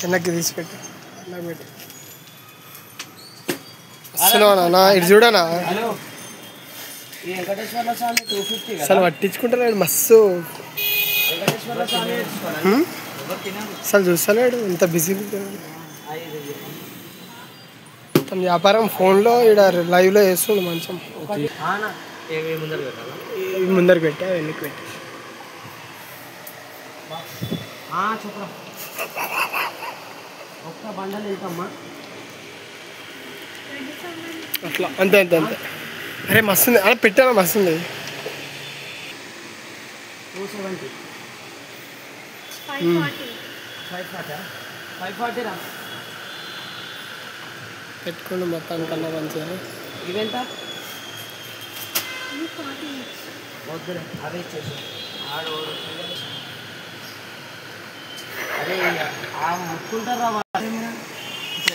వెనక్కి తీసిపెట్టి అలా పెట్టి వస్తున్నావా ఇటు చూడనా అసలు పట్టించుకుంటలేడు మస్తు అసలు చూస్తలేడు ఇంత బిజీ మొత్తం వ్యాపారం ఫోన్లో ఇక్కడ లైవ్లో వేస్తుండు మంచం ముందరికి పెట్టా వెనక్కి పెట్టి అట్లా అంతే అంతే అంతే అరే మస్తుంది అలా పెట్టాను మస్తుంది పెట్టుకోండి మొత్తానికన్నా మంచిగా ఇవెంత వద్దులే అవి ఇచ్చేసి అదే ముట్టుకుంటారా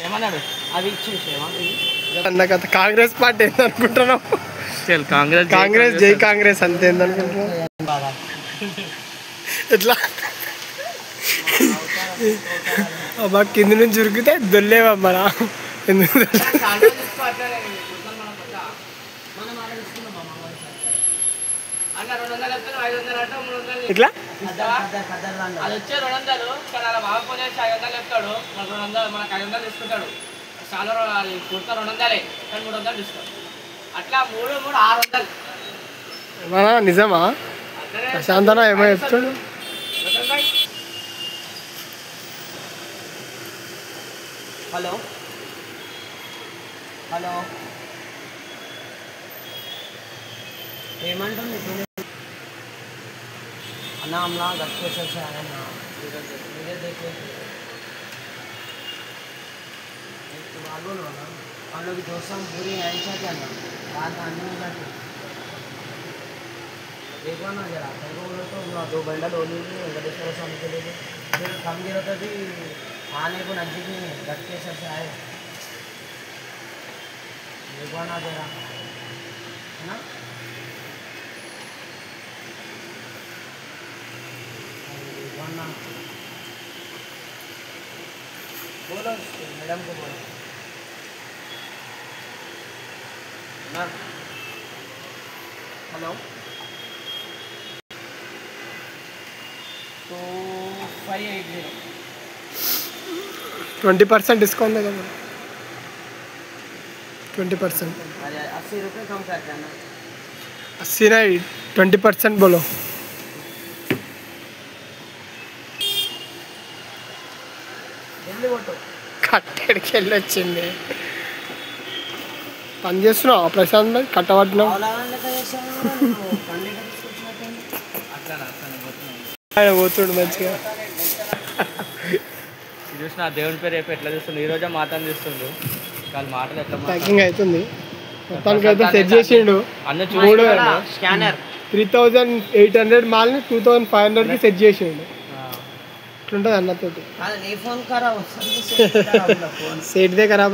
ఏమన్నాడు అవి ఇచ్చేసి కాంగ్రెస్ పార్టీ ఏందనుకుంటున్నావు కాంగ్రెస్ జై కాంగ్రెస్ అంతే ఏందనుకుంటున్నావు ఎట్లా అబ్బా కింది నుంచి ఉరికితే దొల్లేవమ్మా ఎందుకు ఇట్లా అది వచ్చే 200 కానీ అలా బాగా ఫోన్ చేసి 500 చెప్తాడు మనకు 200 మనకు 500 తీసుకుంటాడు చాలా అది కుర్తా 200 కానీ 300 డిస్కౌంట్ అట్లా 3 600 నిజమా ప్రశాంతన ఏమో చెప్తాడు హలో హలో ఏమంటుంది अन्ना हम लोग गटकेसर से आए ना मेरे देखो तो मालूम हो ना हम लोग दोस्तों पूरी ऐसा क्या ना रात आने में जाते देखो ना जरा देखो तो हम लोग 2 बंडल ओली वेंकटेश्वर स्वामी के लिए फिर कम गिरा था भी आने को नजदीक में गटकेसर से आए देखो ना जरा है ना बोलो मैडम को बोलो ना हेलो तो 580 20% डिस्काउंट है 20% 80 रुपये कम कर देना 80 नहीं 20% बोलो కట్టడికి వెళ్ళి వచ్చింది పని చేస్తున్నావు ప్రశాంత్ కట్టబట్టినావు పోతుడు మంచిగా చూసిన దేవుని పేరు రేపు ఎట్లా చూస్తుండు ఈ రోజే మాటలు చూస్తుండు వాళ్ళ మాటలు ఎట్లా ప్యాకింగ్ అవుతుంది మొత్తానికి అయితే సెట్ చేసిండు అన్న చూడు స్కానర్ 3800 మాల్ని 2500కి సెట్ చేసిండు ఉంటుంది అన్నతోటి सेठ दे खराब